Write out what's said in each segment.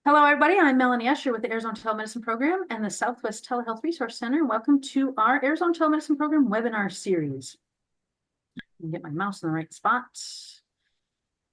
Hello, everybody. I'm Melanie Escher with the Arizona Telemedicine Program and the Southwest Telehealth Resource Center. Welcome to our Arizona Telemedicine Program webinar series. Let me get my mouse in the right spot.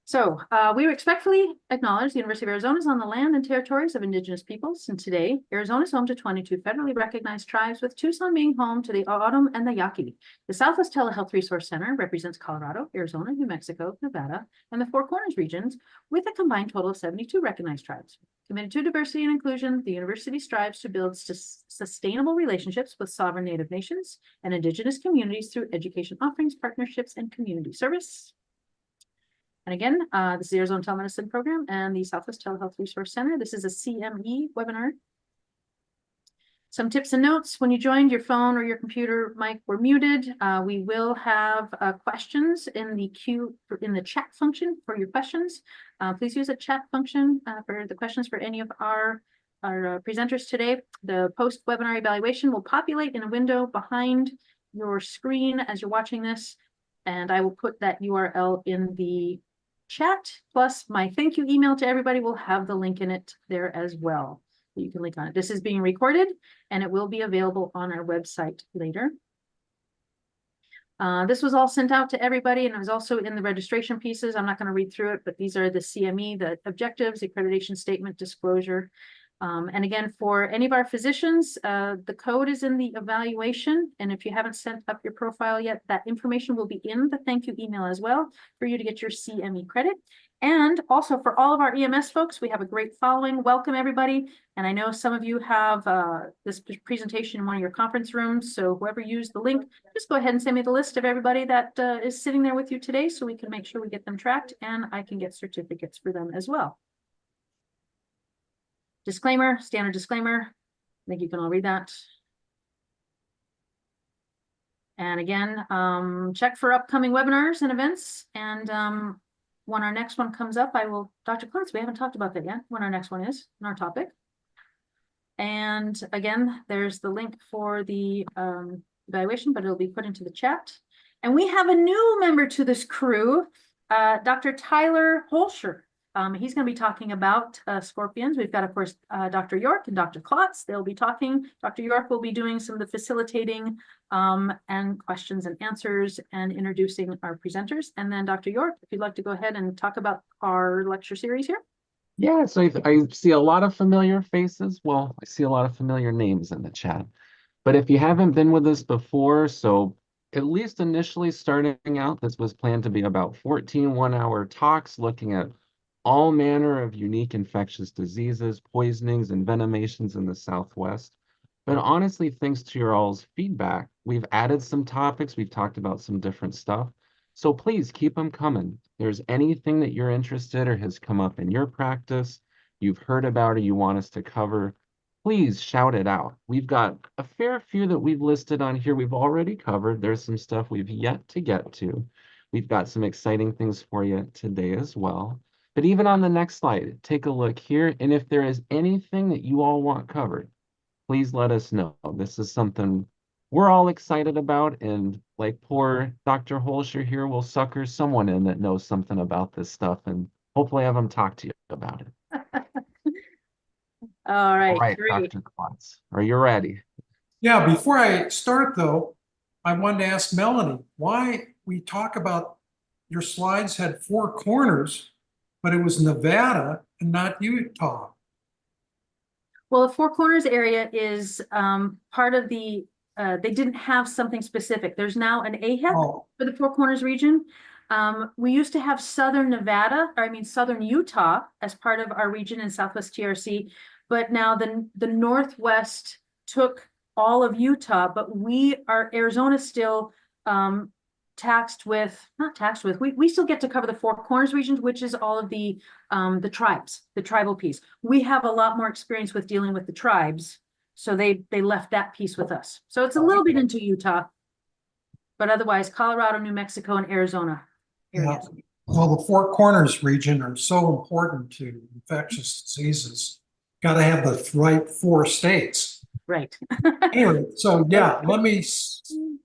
So we respectfully acknowledge the University of Arizona is on the land and territories of Indigenous peoples. And today, Arizona is home to 22 federally recognized tribes, with Tucson being home to the O'odham and the Yaqui. The Southwest Telehealth Resource Center represents Colorado, Arizona, New Mexico, Nevada, and the Four Corners regions, with a combined total of 72 recognized tribes. Committed to diversity and inclusion, the university strives to build sustainable relationships with sovereign Native nations and Indigenous communities through education offerings, partnerships, and community service. And again, this is the Arizona Telemedicine Program and the Southwest Telehealth Resource Center. This is a CME webinar. Some tips and notes: when you joined, your phone or your computer mic were muted. We will have questions in the queue in the chat function for your questions. Please use a chat function for the questions for any of our presenters today. The post-webinar evaluation will populate in a window behind your screen as you're watching this, and I will put that URL in the chat, plus my thank you email to everybody will have the link in it there as well. You can link on it. This is being recorded and it will be available on our website later. This was all sent out to everybody, and it was also in the registration pieces. I'm not going to read through it, but these are the CME, the objectives, accreditation statement, disclosure. And again, for any of our physicians, the code is in the evaluation. And if you haven't sent up your profile yet, that information will be in the thank you email as well for you to get your CME credit. And also for all of our EMS folks, we have a great following. Welcome, everybody. And I know some of you have this presentation in one of your conference rooms. So whoever used the link, just go ahead and send me the list of everybody that is sitting there with you today so we can make sure we get them tracked, and I can get certificates for them as well. Disclaimer, standard disclaimer. I think you can all read that. And again, check for upcoming webinars and events. And when our next one comes up, I will, Dr. Klintz, we haven't talked about that yet, when our next one is in our topic. And again, there's the link for the evaluation, but it'll be put into the chat. And we have a new member to this crew, Dr. Tyler Holscher. He's going to be talking about scorpions. We've got, of course, Dr. York and Dr. Klotz. They'll be talking. Dr. York will be doing some of the facilitating and questions and answers and introducing our presenters. And then Dr. York, if you'd like to go ahead and talk about our lecture series here. Yeah, so I see a lot of familiar faces. Well, I see a lot of familiar names in the chat. But if you haven't been with us before, so at least initially starting out, this was planned to be about 14 one-hour talks looking at all manner of unique infectious diseases, poisonings, and envenomations in the Southwest. But honestly, thanks to your all's feedback, we've added some topics. We've talked about some different stuff. So please keep them coming. If there's anything that you're interested or has come up in your practice, you've heard about or you want us to cover, please shout it out. We've got a fair few that we've listed on here we've already covered. There's some stuff we've yet to get to. We've got some exciting things for you today as well. But even on the next slide, take a look here. And if there is anything that you all want covered, please let us know. This is something we're all excited about. And like poor Dr. Holscher here, will sucker someone in that knows something about this stuff and hopefully have them talk to you about it. All right, great. Dr. Klotz, are you ready? Yeah, before I start though, I wanted to ask Melanie why we talk about your slides had four corners, but it was Nevada and not Utah. Well, the Four Corners area is part of the, they didn't have something specific. There's now an AHEC for the Four Corners region. We used to have Southern Nevada, or I mean Southern Utah as part of our region in Southwest TRC, but now the Northwest took all of Utah, but we are, Arizona still taxed with, not taxed with, we still get to cover the Four Corners regions, which is all of the tribes, the tribal piece. We have a lot more experience with dealing with the tribes, so they left that piece with us. So it's a little bit into Utah, but otherwise Colorado, New Mexico, and Arizona areas. Yeah. Well, the Four Corners region are so important to infectious diseases. Got to have the right four states. Right. Anyway, so yeah, let me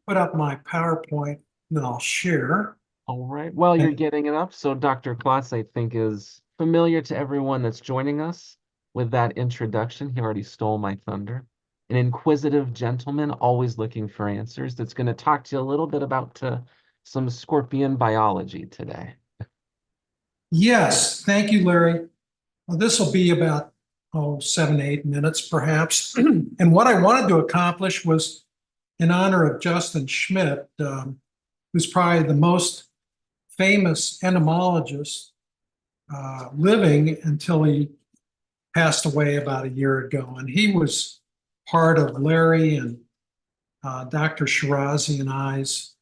put up my PowerPoint. Then I'll share. All right. Well, you're getting it up. So Dr. Klotz, I think, is familiar to everyone that's joining us. with that introduction. He already stole my thunder. An inquisitive gentleman, always looking for answers, that's going to talk to you a little bit about some scorpion biology today. Yes, thank you, Larry. Well, this will be about 7 to 8 minutes perhaps. And what I wanted to accomplish was in honor of Justin Schmidt, who's probably the most famous entomologist living until he passed away about a year ago. And he was part of Larry and Dr. Shirazi and I's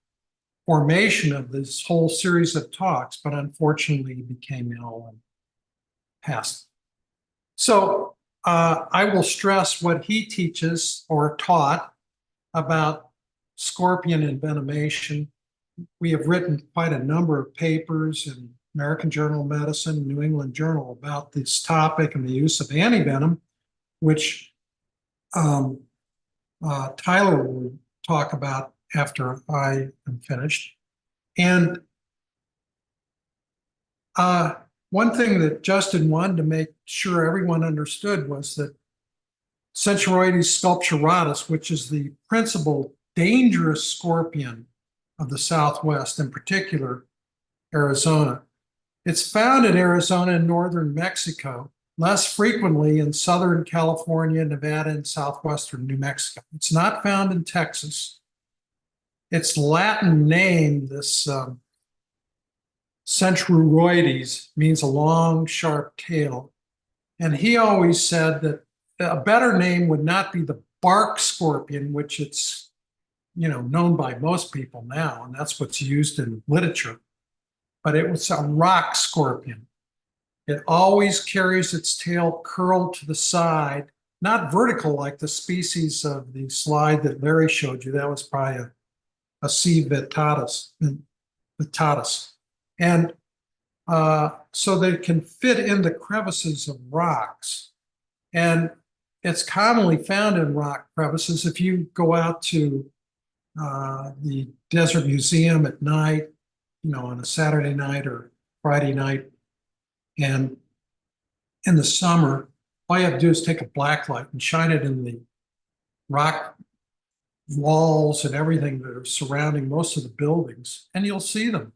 formation of this whole series of talks, but unfortunately he became ill and passed. So I will stress what he teaches or taught about scorpion envenomation. We have written quite a number of papers in American Journal of Medicine, New England Journal about this topic and the use of antivenom, which Tyler will talk about after I am finished. And one thing that Justin wanted to make sure everyone understood was that Centauroides sculpturatus, which is the principal dangerous scorpion of the Southwest, in particular Arizona, it's found in Arizona and northern Mexico, less frequently in southern California, Nevada, and southwestern New Mexico. It's not found in Texas. Its Latin name, this Centauroides, means a long, sharp tail. And he always said that a better name would not be the bark scorpion, which it's known by most people now, and that's what's used in literature. But it was a rock scorpion. It always carries its tail curled to the side, not vertical like the species of the slide that Larry showed you. That was probably a C. vittatus. And so they can fit in the crevices of rocks. And it's commonly found in rock crevices. If you go out to the Desert Museum at night, on a Saturday night or Friday night, and in the summer, all you have to do is take a black light and shine it in the rock walls and everything that are surrounding most of the buildings, and you'll see them.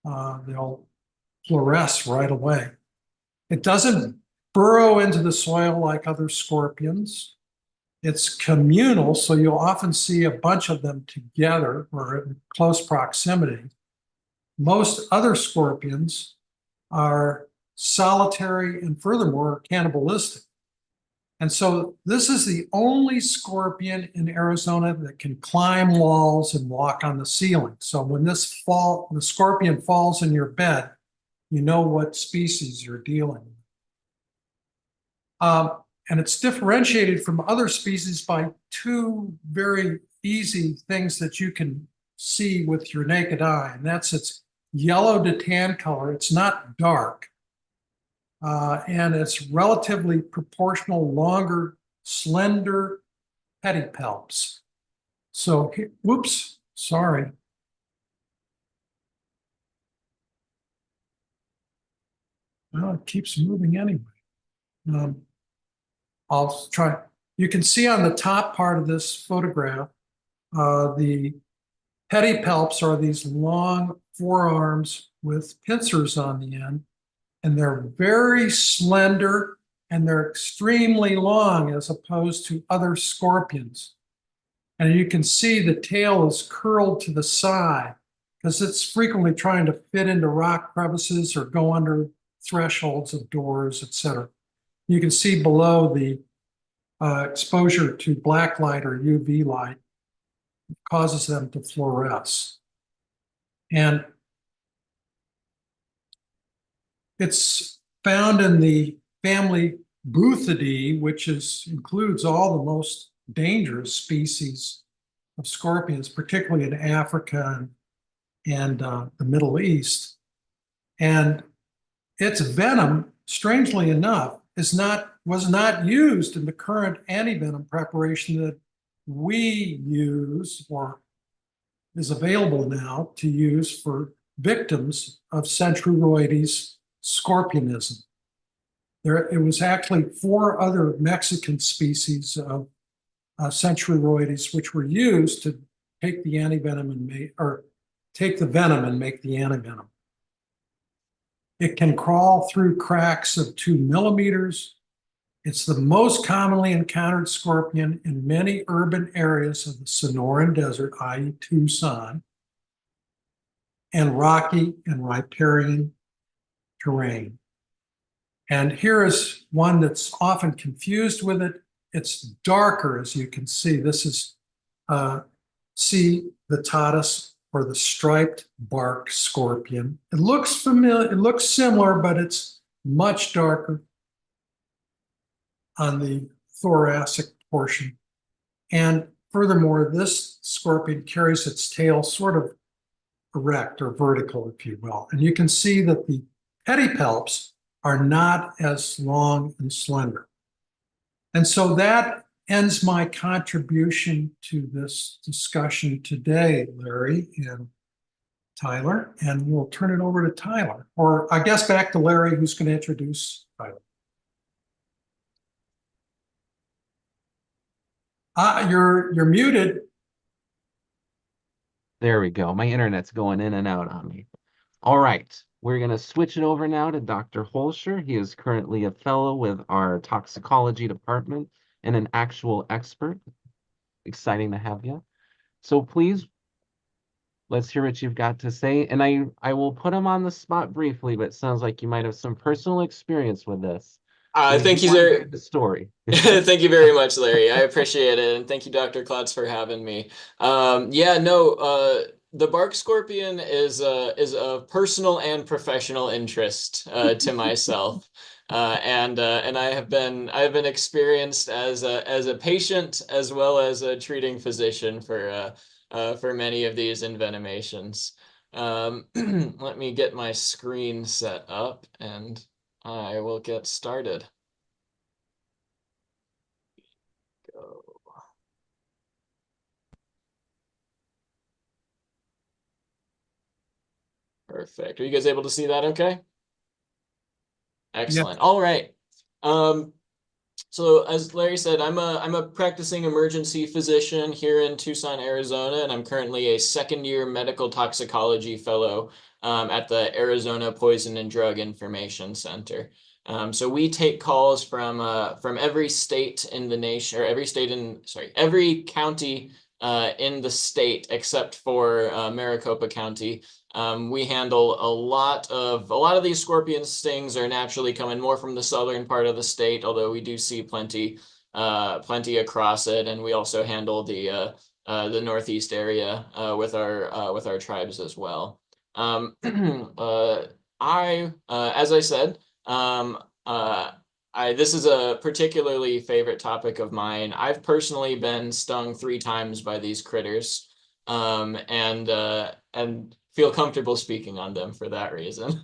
They'll fluoresce right away. It doesn't burrow into the soil like other scorpions. It's communal, so you'll often see a bunch of them together or in close proximity. Most other scorpions are solitary and furthermore cannibalistic. And so this is the only scorpion in Arizona that can climb walls and walk on the ceiling. So when the scorpion falls in your bed, you know what species you're dealing with. And it's differentiated from other species by two very easy things that you can see with your naked eye, and that's its yellow to tan color. It's not dark. And it's relatively proportional, longer, slender pedipalps. So, whoops, sorry. Well, it keeps moving anyway. I'll try. You can see on the top part of this photograph, the pedipalps are these long forearms with pincers on the end, and they're very slender and they're extremely long as opposed to other scorpions. And you can see the tail is curled to the side because it's frequently trying to fit into rock crevices or go under thresholds of doors, etc. You can see below the exposure to black light or UV light causes them to fluoresce. And it's found in the family Buthidae, which includes all the most dangerous species of scorpions, particularly in Africa and the Middle East. And its venom, strangely enough, was not used in the current antivenom preparation that we use or is available now to use for victims of Centauroides scorpionism. it was actually 4 other Mexican species of Centruroides, which were used to take the antivenom and make, or take the venom and make the antivenom. It can crawl through cracks of 2 millimeters. It's the most commonly encountered scorpion in many urban areas of the Sonoran Desert, i.e. Tucson, and rocky and riparian terrain. And here is one that's often confused with it. It's darker, as you can see. This is C. vittatus, or the striped bark scorpion. It looks familiar, it looks similar, but it's much darker on the thoracic portion. And furthermore, this scorpion carries its tail sort of erect or vertical, if you will. And you can see that the pedipalps are not as long and slender. And so that ends my contribution to this discussion today, Larry and Tyler, and we'll turn it over to Tyler, or I guess back to Larry, who's going to introduce Tyler. You're muted. There we go. My internet's going in and out on me. All right, we're going to switch it over now to Dr. Holscher. He is currently a fellow with our toxicology department and an actual expert. Exciting to have you. So please, let's hear what you've got to say. And I will put him on the spot briefly, but it sounds like you might have some personal experience with this. Thank you, want to sir. hear the story. Thank you very much, Larry. I appreciate it. And thank you, Dr. Klotz, for having me. The bark scorpion is a personal and professional interest to myself. And I have been experienced as a patient as well as a treating physician for many of these envenomations. Let me get my screen set up and I will get started. Go. Perfect. Are you guys able to see that okay? Excellent. Yep. All right. So as Larry said, I'm a practicing emergency physician here in Tucson, Arizona, and I'm currently a second-year medical toxicology fellow at the Arizona Poison and Drug Information Center. So we take calls from every state in the nation, or every county in the state except for Maricopa County. We handle a lot of these scorpion stings are naturally coming more from the southern part of the state, although we do see plenty across it, and we also handle the northeast area with our tribes as well. As I said, this is a particularly favorite topic of mine. I've personally been stung 3 times by these critters, and feel comfortable speaking on them for that reason.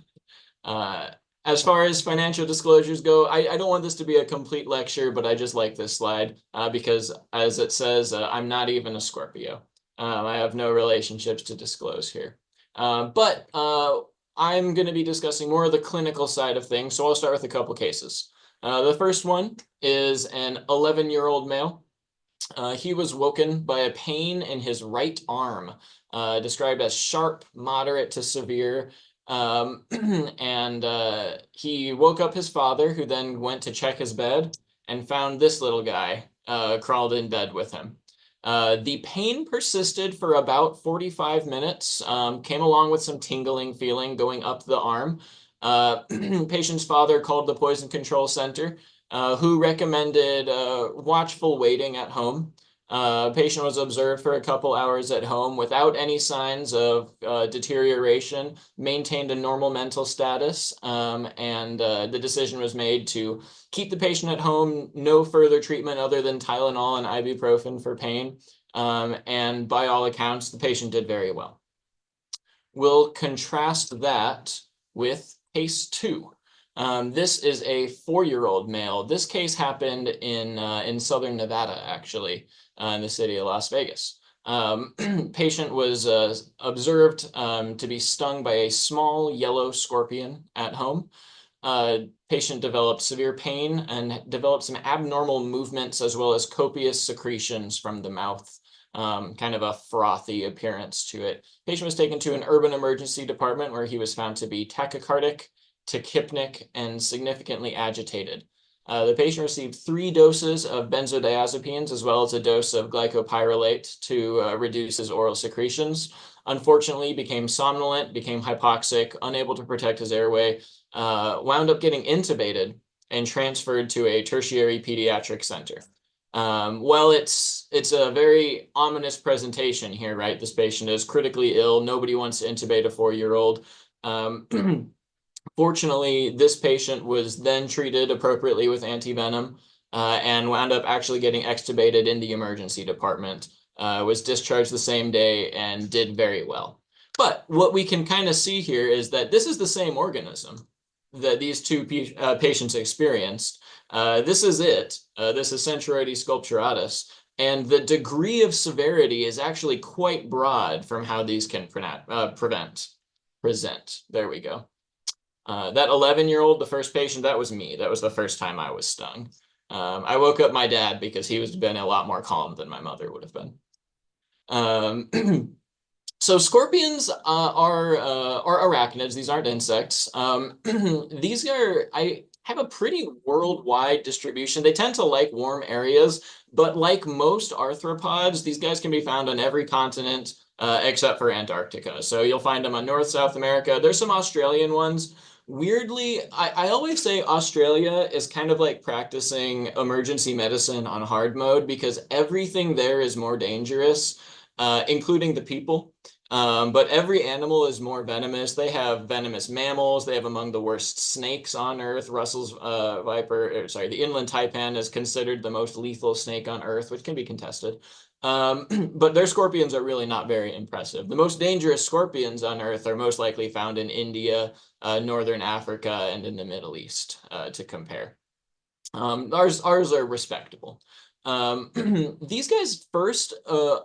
As far as financial disclosures go, I don't want this to be a complete lecture, but I just like this slide because, as it says, I'm not even a Scorpio. I have no relationships to disclose here. But I'm going to be discussing more of the clinical side of things, so I'll start with a couple cases. The first one is an 11-year-old male. He was woken by a pain in his right arm, described as sharp, moderate to severe. And he woke up his father, who then went to check his bed and found this little guy crawled in bed with him. The pain persisted for about 45 minutes, came along with some tingling feeling going up the arm. Patient's father called the Poison Control Center, who recommended watchful waiting at home. Patient was observed for a couple hours at home without any signs of deterioration, maintained a normal mental status, and the decision was made to keep the patient at home, no further treatment other than Tylenol and ibuprofen for pain, and by all accounts, the patient did very well. We'll contrast that with case 2. This is a 4-year-old male. This case happened in southern Nevada, actually, in the city of Las Vegas. Patient was observed to be stung by a small yellow scorpion at home. Patient developed severe pain and developed some abnormal movements as well as copious secretions from the mouth. Kind of a frothy appearance to it. Patient was taken to an urban emergency department where he was found to be tachycardic, tachypnic, and significantly agitated. The patient received 3 doses of benzodiazepines as well as a dose of glycopyrrolate to reduce his oral secretions. Unfortunately, became somnolent, became hypoxic, unable to protect his airway, wound up getting intubated and transferred to a tertiary pediatric center. Well, it's a very ominous presentation here, right? This patient is critically ill. Nobody wants to intubate a 4-year-old. Fortunately, this patient was then treated appropriately with antivenom and wound up actually getting extubated in the emergency department, was discharged the same day and did very well. But what we can kind of see here is that this is the same organism that these 2 patients experienced. This is it. This is Centroides sculpturatus. And the degree of severity is actually quite broad from how these can present. There we go. That 11-year-old, the first patient, that was me. That was the first time I was stung. I woke up my dad because he was been a lot more calm than my mother would have been. So scorpions are arachnids. These aren't insects. These I have a pretty worldwide distribution. They tend to like warm areas, but like most arthropods, these guys can be found on every continent except for Antarctica. So you'll find them on North, South America. There's some Australian ones. Weirdly, I always say Australia is kind of like practicing emergency medicine on hard mode because everything there is more dangerous, including the people. But every animal is more venomous. They have venomous mammals. They have among the worst snakes on Earth. Russell's the inland taipan is considered the most lethal snake on Earth, which can be contested. But their scorpions are really not very impressive. The most dangerous scorpions on Earth are most likely found in India, Northern Africa, and in the Middle East, to compare. Ours are respectable. These guys first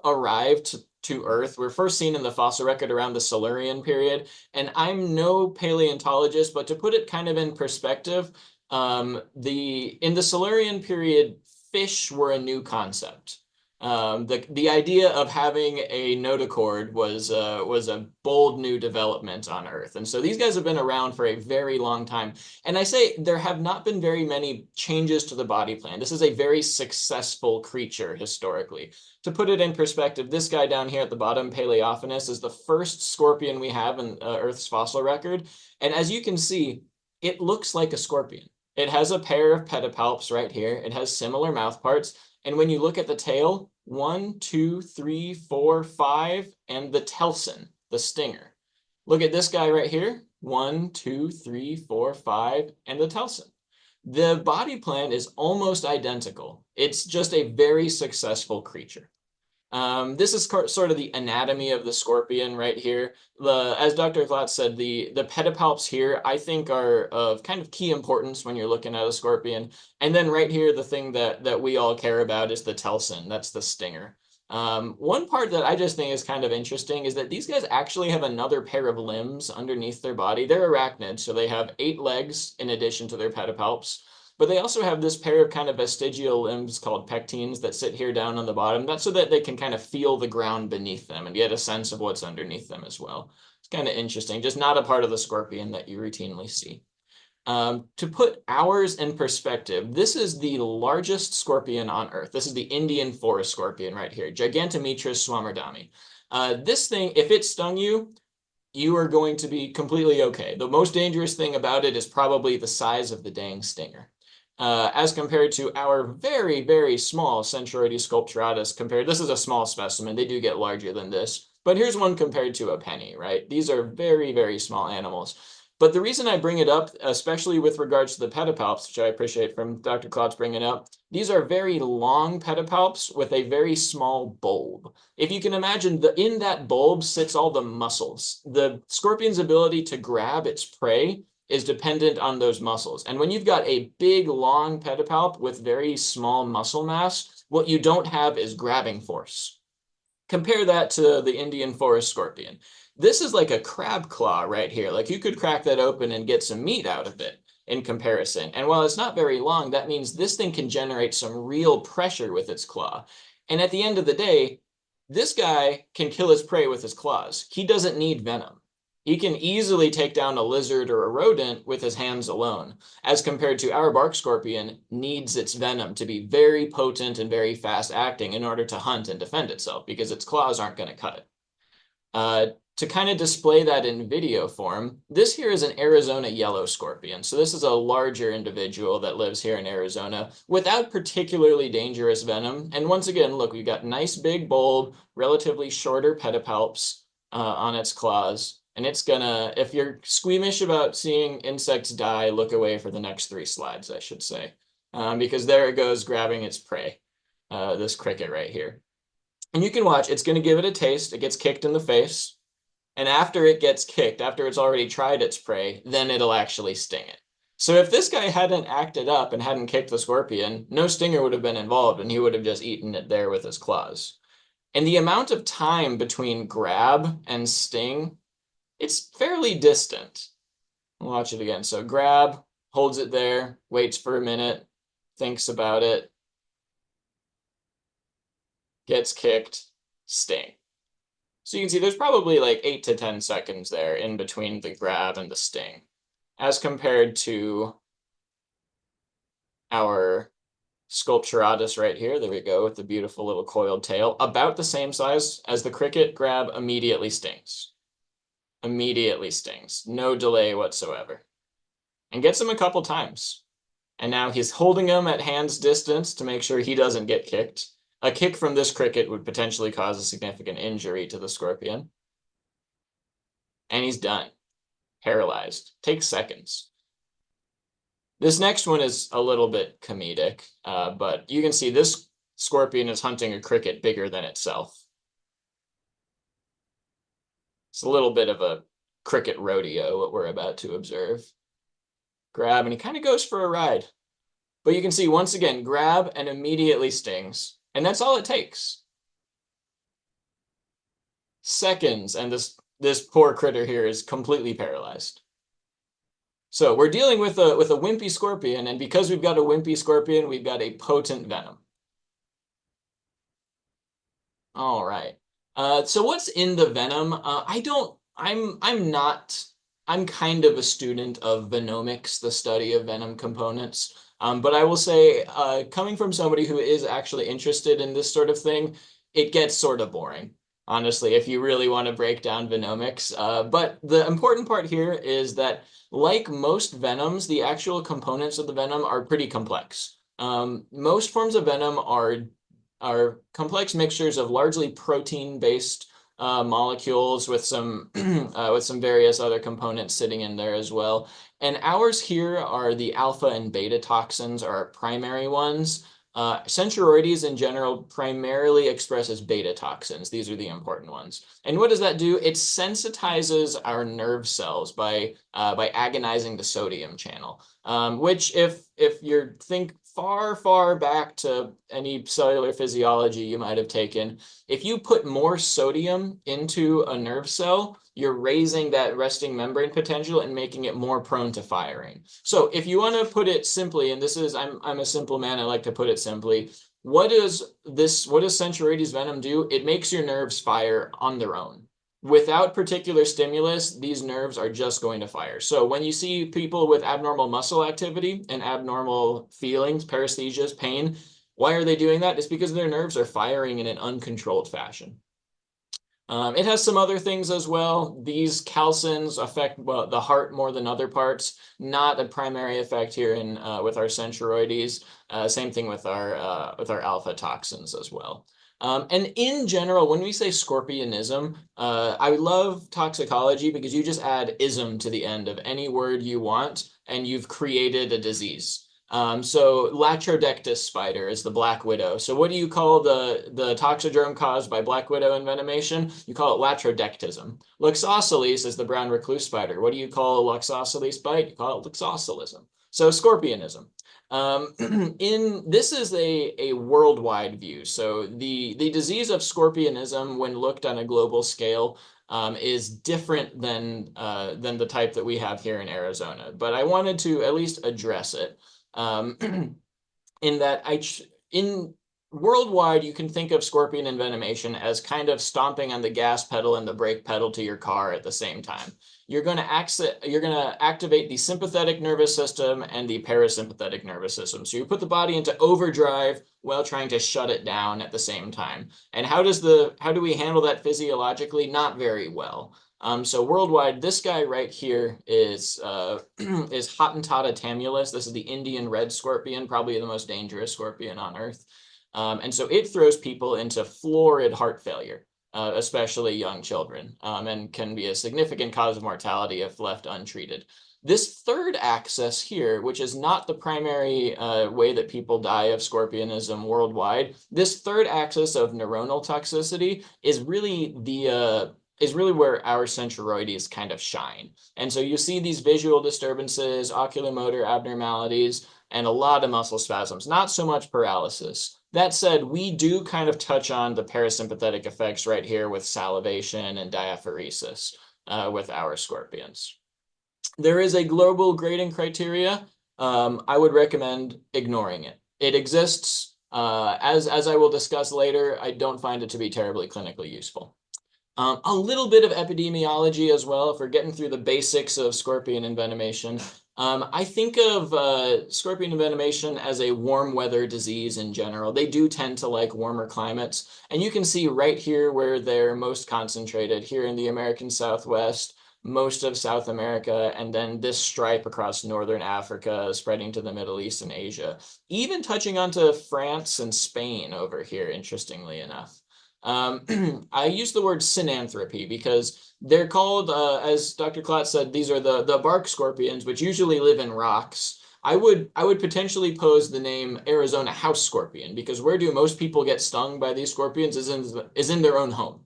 arrived to Earth were first seen in the fossil record around the Silurian period. And I'm no paleontologist, but to put it kind of in perspective, in the Silurian period, fish were a new concept. The idea of having a notochord was a bold new development on Earth. And so these guys have been around for a very long time. And I say there have not been very many changes to the body plan. This is a very successful creature historically. To put it in perspective, this guy down here at the bottom, Paleophanes, is the first scorpion we have in Earth's fossil record. And as you can see, it looks like a scorpion. It has a pair of pedipalps right here. It has similar mouth parts. And when you look at the tail, 1, 2, 3, 4, 5, and the telson, the stinger. Look at this guy right here. 1, 2, 3, 4, 5, and the telson. The body plan is almost identical. It's just a very successful creature. This is sort of the anatomy of the scorpion right here. As Dr. Glatz said, the pedipalps here, I think, are of kind of key importance when you're looking at a scorpion. And then right here, the thing that we all care about is the telson. That's the stinger. One part that I just think is kind of interesting is that these guys actually have another pair of limbs underneath their body. They're arachnids, so they have 8 legs in addition to their pedipalps. But they also have this pair of kind of vestigial limbs called pectines that sit here down on the bottom. That's so that they can kind of feel the ground beneath them and get a sense of what's underneath them as well. It's kind of interesting, just not a part of the scorpion that you routinely see. To put ours in perspective, this is the largest scorpion on Earth. This is the Indian forest scorpion right here, Gigantometris swammerdami. This thing, if it stung you, you are going to be completely okay. The most dangerous thing about it is probably the size of the dang stinger. As compared to our very, very small Centroides sculpturatus this is a small specimen. They do get larger than this. But here's one compared to a penny, right? These are very, very small animals. But the reason I bring it up, especially with regards to the pedipalps, which I appreciate from Dr. Klotz bringing up, these are very long pedipalps with a very small bulb. If you can imagine, in that bulb sits all the muscles. The scorpion's ability to grab its prey is dependent on those muscles. And when you've got a big, long pedipalp with very small muscle mass, what you don't have is grabbing force. Compare that to the Indian forest scorpion. This is like a crab claw right here. Like you could crack that open and get some meat out of it. in comparison. And while it's not very long, that means this thing can generate some real pressure with its claw. And at the end of the day, this guy can kill his prey with his claws. He doesn't need venom. He can easily take down a lizard or a rodent with his hands alone, as compared to our bark scorpion needs its venom to be very potent and very fast acting in order to hunt and defend itself, because its claws aren't going to cut it. To kind of display that in video form, this here is an Arizona yellow scorpion. So this is a larger individual that lives here in Arizona without particularly dangerous venom. And once again, look, we've got nice big bulb, relatively shorter pedipalps on its claws. And it's gonna, if you're squeamish about seeing insects die, look away for the next 3 slides, I should say. Because there it goes grabbing its prey, this cricket right here. And you can watch, it's gonna give it a taste. It gets kicked in the face. And after it gets kicked, after it's already tried its prey, then it'll actually sting it. So if this guy hadn't acted up and hadn't kicked the scorpion, no stinger would have been involved and he would have just eaten it there with his claws. And the amount of time between grab and sting, it's fairly distant. I'll watch it again. So grab, holds it there, waits for a minute, thinks about it, gets kicked, sting. So you can see there's probably like 8 to 10 seconds there in between the grab and the sting, as compared to our Sculpturatus right here. There we go, with the beautiful little coiled tail, about the same size as the cricket. Grab, immediately stings. Immediately stings, no delay whatsoever. And gets him a couple times. And now he's holding him at hand's distance to make sure he doesn't get kicked. A kick from this cricket would potentially cause a significant injury to the scorpion. And he's done. Paralyzed. Takes seconds. This next one is a little bit comedic, but you can see this scorpion is hunting a cricket bigger than itself. It's a little bit of a cricket rodeo, what we're about to observe. Grab, and he kind of goes for a ride. But you can see, once again, grab and immediately stings. And that's all it takes. Seconds, and this poor critter here is completely paralyzed. So we're dealing with a wimpy scorpion, and because we've got a wimpy scorpion, we've got a potent venom. All right. So what's in the venom? I'm kind of a student of venomics, the study of venom components. But I will say, coming from somebody who is actually interested in this sort of thing, it gets sort of boring, honestly, if you really want to break down venomics. But the important part here is that, like most venoms, the actual components of the venom are pretty complex. Most forms of venom are complex mixtures of largely protein-based molecules with some various other components sitting in there as well. And ours here are the alpha and beta toxins, are our primary ones. Centroides in general primarily express as beta toxins. These are the important ones. And what does that do? It sensitizes our nerve cells by agonizing the sodium channel, which if you think far back to any cellular physiology you might have taken, if you put more sodium into a nerve cell, you're raising that resting membrane potential and making it more prone to firing. So if you want to put it simply, and this is, I'm a simple man, I like to put it simply, what does Centroides venom do? It makes your nerves fire on their own. Without particular stimulus, these nerves are just going to fire. So when you see people with abnormal muscle activity and abnormal feelings, paresthesias, pain, why are they doing that? It's because their nerves are firing in an uncontrolled fashion. It has some other things as well. These calcins affect the heart more than other parts. Not a primary effect here in with our Centroides. Same thing with our alpha toxins as well. And in general, when we say scorpionism, I love toxicology because you just add ism to the end of any word you want, and you've created a disease. So Latrodectus spider is the black widow. So what do you call the toxidrome caused by black widow envenomation? You call it latrodectism. Luxosceles is the brown recluse spider. What do you call a luxosceles bite? You call it luxoscelism. So scorpionism. This is a worldwide view. So the disease of scorpionism, when looked on a global scale, is different than the type that we have here in Arizona. But I wanted to at least address it. In that in worldwide, you can think of scorpion envenomation as kind of stomping on the gas pedal and the brake pedal to your car at the same time. You're going to activate the sympathetic nervous system and the parasympathetic nervous system. So you put the body into overdrive while trying to shut it down at the same time. And how do we handle that physiologically? Not very well. So worldwide, this guy right here is Hottentotta tamulus. This is the Indian red scorpion, probably the most dangerous scorpion on Earth. And so it throws people into florid heart failure, especially young children, and can be a significant cause of mortality if left untreated. This third axis here, which is not the primary way that people die of scorpionism worldwide, this third axis of neuronal toxicity is really where our centroides kind of shine. And so you see these visual disturbances, oculomotor abnormalities, and a lot of muscle spasms, not so much paralysis. That said, we do kind of touch on the parasympathetic effects right here with salivation and diaphoresis with our scorpions. There is a global grading criteria. I would recommend ignoring it. It exists. As I will discuss later, I don't find it to be terribly clinically useful. A little bit of epidemiology as well, if we're getting through the basics of scorpion envenomation. I think of scorpion envenomation as a warm weather disease in general. They do tend to like warmer climates. And you can see right here where they're most concentrated, here in the American Southwest, most of South America, and then this stripe across Northern Africa, spreading to the Middle East and Asia, even touching onto France and Spain over here, interestingly enough. I use the word synanthropy because they're called, as Dr. Klotz said, these are the bark scorpions, which usually live in rocks. I would potentially pose the name Arizona house scorpion, because where do most people get stung by these scorpions is in their own home.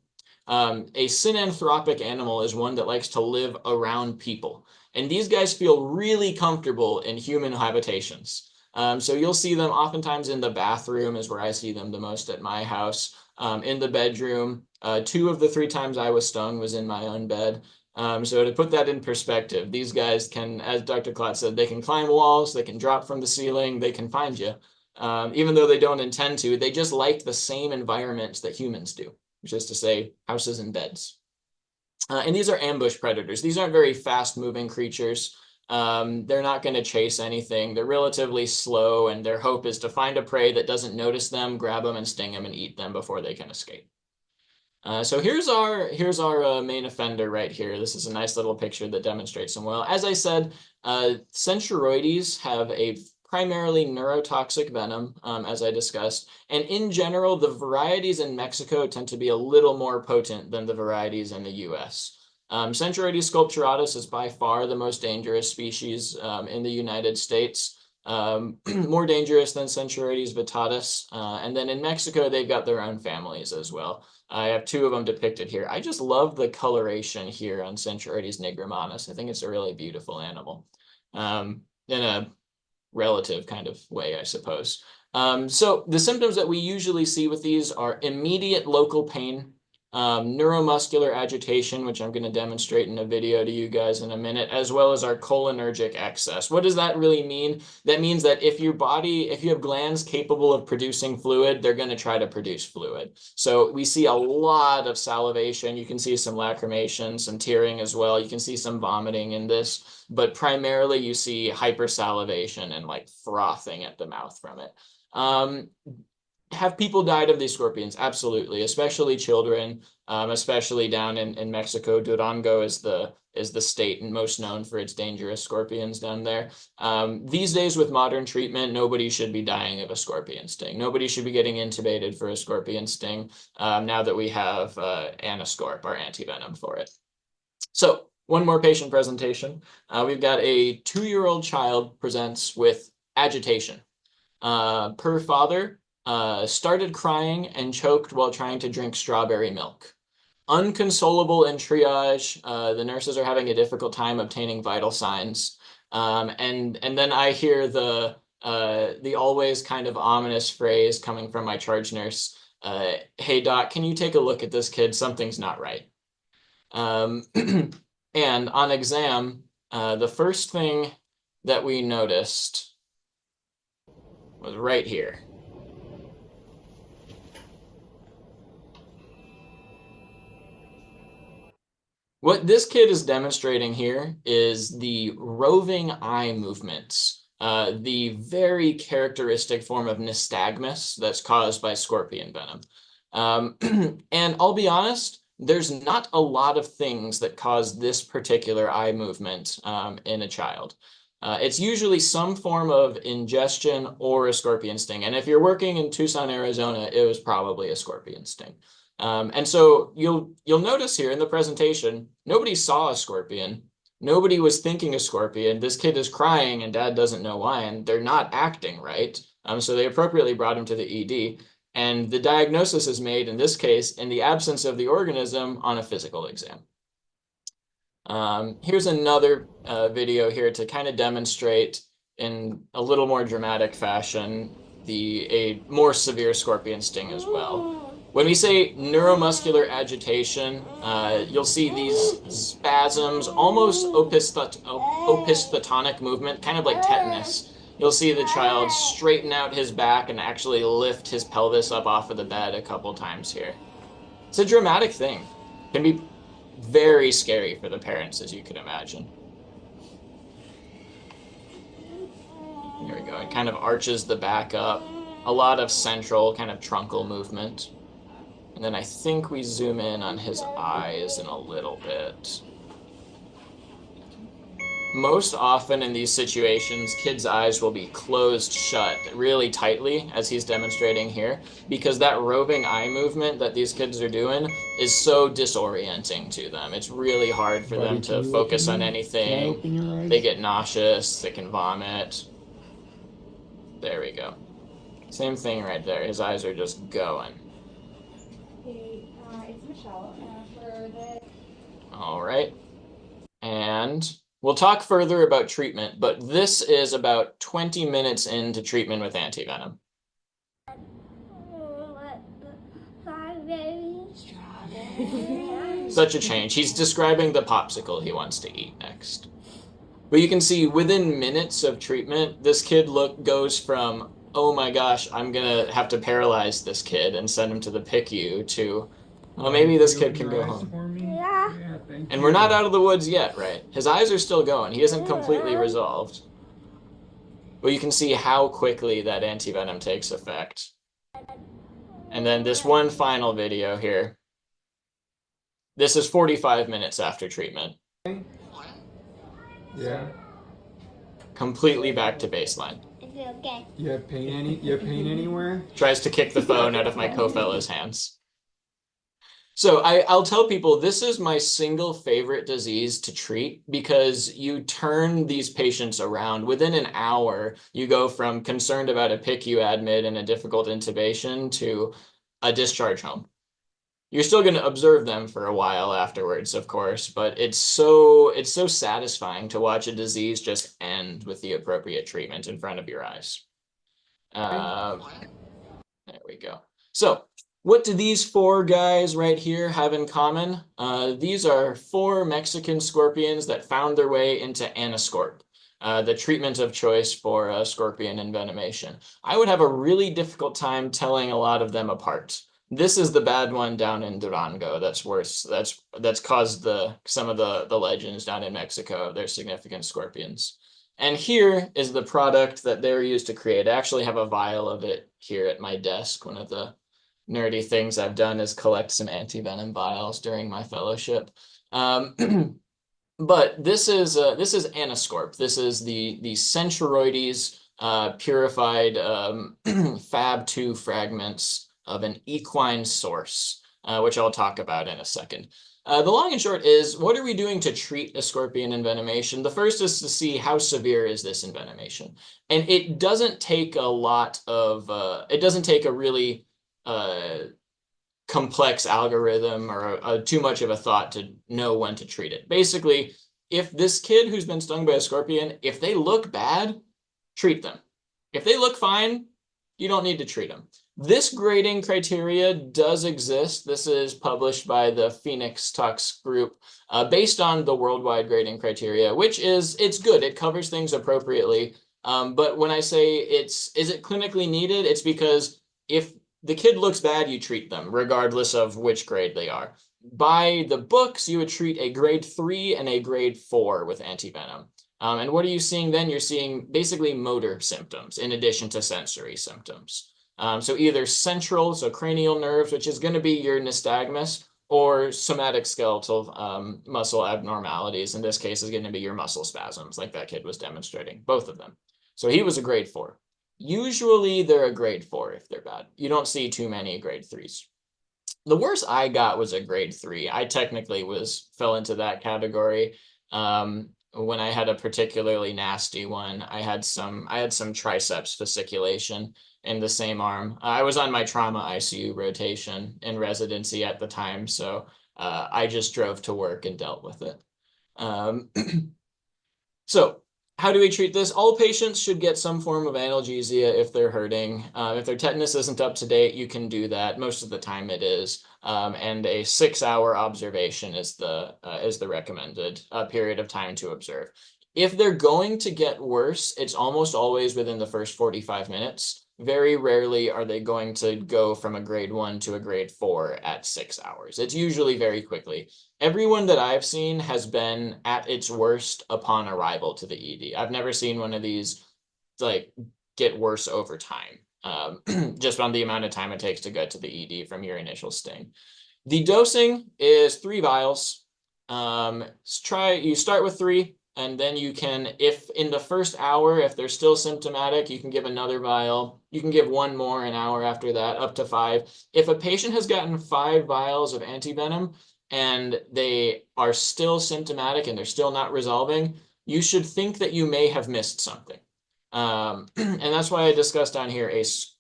A synanthropic animal is one that likes to live around people. And these guys feel really comfortable in human habitations. So you'll see them oftentimes in the bathroom is where I see them the most at my house. In the bedroom. 2 of the 3 times I was stung was in my own bed. So to put that in perspective, these guys can, as Dr. Klotz said, they can climb walls, they can drop from the ceiling, they can find you. Even though they don't intend to, they just like the same environments that humans do, which is to say houses and beds. And these are ambush predators. These aren't very fast-moving creatures. They're not going to chase anything. They're relatively slow, and their hope is to find a prey that doesn't notice them, grab them, and sting them and eat them before they can escape. So here's our main offender right here. This is a nice little picture that demonstrates them well. As I said, centroides have a primarily neurotoxic venom, as I discussed. And in general, the varieties in Mexico tend to be a little more potent than the varieties in the US. Centroides sculpturatus is by far the most dangerous species in the United States, more dangerous than Centroides vittatus. And then in Mexico, they've got their own families as well. I have 2 of them depicted here. I just love the coloration here on Centroides nigromanus. I think it's a really beautiful animal in a relative kind of way, I suppose. So the symptoms that we usually see with these are immediate local pain, neuromuscular agitation, which I'm going to demonstrate in a video to you guys in a minute, as well as our cholinergic excess. What does that really mean? That means that if you have glands capable of producing fluid, they're going to try to produce fluid. So we see a lot of salivation. You can see some lacrimation, some tearing as well. You can see some vomiting in this, but primarily you see hypersalivation and like frothing at the mouth from it. Have people died of these scorpions? Absolutely, especially children, especially down in Mexico. Durango is the state and most known for its dangerous scorpions down there. These days with modern treatment, nobody should be dying of a scorpion sting. Nobody should be getting intubated for a scorpion sting now that we have Anascorp, our antivenom for it. So one more patient presentation. We've got a 2-year-old child presents with agitation. Per father, started crying and choked while trying to drink strawberry milk. Unconsolable in triage, the nurses are having a difficult time obtaining vital signs. And then I hear the the always kind of ominous phrase coming from my charge nurse, hey doc, can you take a look at this kid? Something's not right. And on exam, the first thing that we noticed was right here. What this kid is demonstrating here is the roving eye movements, the very characteristic form of nystagmus that's caused by scorpion venom. And I'll be honest, there's not a lot of things that cause this particular eye movement in a child. It's usually some form of ingestion or a scorpion sting. And if you're working in Tucson, Arizona, it was probably a scorpion sting. And so you'll notice here in the presentation, nobody saw a scorpion. Nobody was thinking a scorpion. This kid is crying and dad doesn't know why, and they're not acting right. So they appropriately brought him to the ED. And the diagnosis is made, in this case, in the absence of the organism on a physical exam. Here's another video here to kind of demonstrate in a little more dramatic fashion a more severe scorpion sting as well. When we say neuromuscular agitation, you'll see these spasms, almost opistotonic movement, kind of like tetanus. You'll see the child straighten out his back and actually lift his pelvis up off of the bed a couple times here. It's a dramatic thing. It can be very scary for the parents, as you can imagine. Here we go. It kind of arches the back up. A lot of central kind of truncal movement. And then I think we zoom in on his eyes in a little bit. Most often in these situations, kids' eyes will be closed shut really tightly, as he's demonstrating here, because that roving eye movement that these kids are doing is so disorienting to them. It's really hard for them to focus on anything. They get nauseous, they can vomit. There we go. Same thing right there. His eyes are just going. Hey, it's Michelle. For the... All right. And we'll talk further about treatment, but this is about 20 minutes into treatment with antivenom. Such a change. He's describing the popsicle he wants to eat next. But you can see within minutes of treatment, this kid goes from, oh my gosh, I'm gonna have to paralyze this kid and send him to the PICU to, well, maybe this kid can go home. Yeah. And we're not out of the woods yet, right? His eyes are still going. He isn't completely resolved. But you can see how quickly that antivenom takes effect. And then this one final video here. This is 45 minutes after treatment. Yeah. Completely back to baseline. Okay. You have pain anywhere? Tries to kick the phone out of my co-fellow's hands. So I'll tell people this is my single favorite disease to treat because you turn these patients around. Within an hour, you go from concerned about a PICU admit and a difficult intubation to a discharge home. You're still going to observe them for a while afterwards, of course, but it's so satisfying to watch a disease just end with the appropriate treatment in front of your eyes. There we go. So what do these four guys right here have in common? These are 4 Mexican scorpions that found their way into Anascorp, the treatment of choice for scorpion envenomation. I would have a really difficult time telling a lot of them apart. This is the bad one down in Durango. That's worse. That's caused some of the legends down in Mexico. They're significant scorpions. And here is the product that they're used to create. I actually have a vial of it here at my desk. One of the nerdy things I've done is collect some antivenom vials during my fellowship. But this is Anascorp. This is the Centroides purified Fab2 fragments of an equine source, which I'll talk about in a second. The long and short is, what are we doing to treat a scorpion envenomation? The first is to see how severe is this envenomation. And it doesn't take a really complex algorithm or too much of a thought to know when to treat it. Basically, if this kid who's been stung by a scorpion, if they look bad, treat them. If they look fine, you don't need to treat them. This grading criteria does exist. This is published by the Phoenix Tox group based on the worldwide grading criteria, which it's good. It covers things appropriately. But when I say is it clinically needed, it's because if the kid looks bad, you treat them regardless of which grade they are. By the books, you would treat a grade 3 and a grade 4 with antivenom. And what are you seeing then? You're seeing basically motor symptoms in addition to sensory symptoms. So either central, so cranial nerves, which is going to be your nystagmus, or somatic skeletal muscle abnormalities. In this case, is going to be your muscle spasms, like that kid was demonstrating, both of them. So he was a grade 4. Usually they're a grade 4 if they're bad. You don't see too many grade 3s. The worst I got was a grade 3. I technically fell into that category. When I had a particularly nasty one, I had some triceps fasciculation in the same arm. I was on my trauma ICU rotation in residency at the time, so I just drove to work and dealt with it. So how do we treat this? All patients should get some form of analgesia if they're hurting. If their tetanus isn't up to date, you can do that. Most of the time it is. And a 6-hour observation is the recommended period of time to observe. If they're going to get worse, it's almost always within the first 45 minutes. Very rarely are they going to go from a grade 1 to a grade 4 at 6 hours. It's usually very quickly. Everyone that I've seen has been at its worst upon arrival to the ED. I've never seen one of these like get worse over time, just on the amount of time it takes to get to the ED from your initial sting. The dosing is 3 vials. You start with 3, and then you can, if in the first hour, if they're still symptomatic, you can give another vial. You can give 1 more an hour after that, up to 5. If a patient has gotten 5 vials of antivenom and they are still symptomatic and they're still not resolving, you should think that you may have missed something. And that's why I discussed on here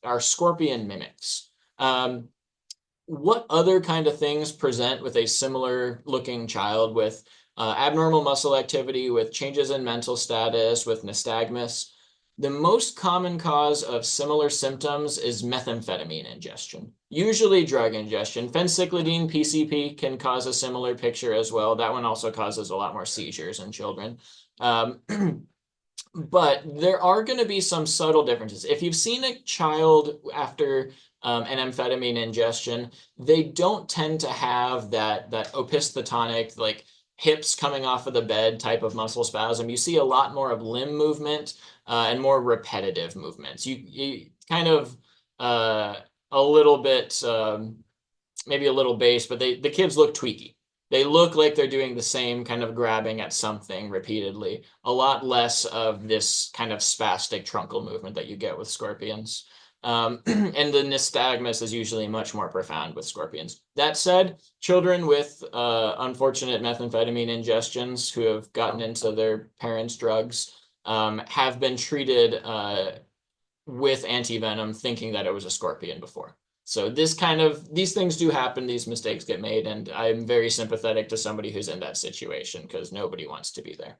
our scorpion mimics. What other kind of things present with a similar looking child with abnormal muscle activity, with changes in mental status, with nystagmus? The most common cause of similar symptoms is methamphetamine ingestion, usually drug ingestion. Phencyclidine, PCP, can cause a similar picture as well. That one also causes a lot more seizures in children. But there are going to be some subtle differences. If you've seen a child after an amphetamine ingestion, they don't tend to have that opisthetonic, like hips coming off of the bed type of muscle spasm. You see a lot more of limb movement and more repetitive movements. You kind of a little bit, maybe a little base, but the kids look tweaky. They look like they're doing the same kind of grabbing at something repeatedly, a lot less of this kind of spastic truncal movement that you get with scorpions. And the nystagmus is usually much more profound with scorpions. That said, children with unfortunate methamphetamine ingestions who have gotten into their parents' drugs have been treated with antivenom thinking that it was a scorpion before. So these things do happen, these mistakes get made, and I'm very sympathetic to somebody who's in that situation because nobody wants to be there.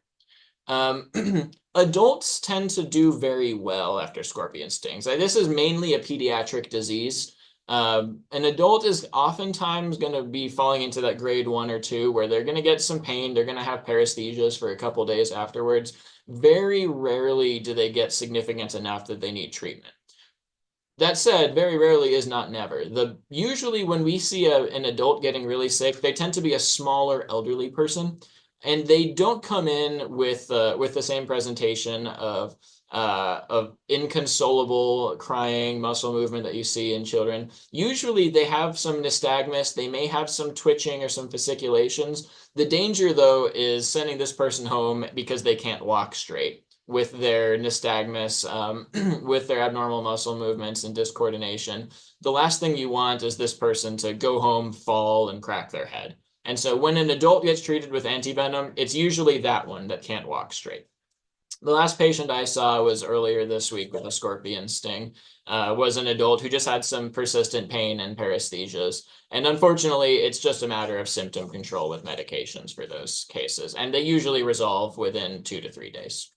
Adults tend to do very well after scorpion stings. This is mainly a pediatric disease. An adult is oftentimes going to be falling into that grade 1 or 2 where they're going to get some pain. They're going to have paresthesias for a couple days afterwards. Very rarely do they get significant enough that they need treatment. That said, very rarely is not never. Usually when we see an adult getting really sick, they tend to be a smaller elderly person, and they don't come in with the same presentation of inconsolable crying muscle movement that you see in children. Usually they have some nystagmus, they may have some twitching or some fasciculations. The danger though is sending this person home because they can't walk straight with their nystagmus, with their abnormal muscle movements and discoordination. The last thing you want is this person to go home, fall, and crack their head. And so when an adult gets treated with antivenom, it's usually that one that can't walk straight. The last patient I saw was earlier this week with a scorpion sting, was an adult who just had some persistent pain and paresthesias. And unfortunately, it's just a matter of symptom control with medications for those cases. And they usually resolve within 2 to 3 days.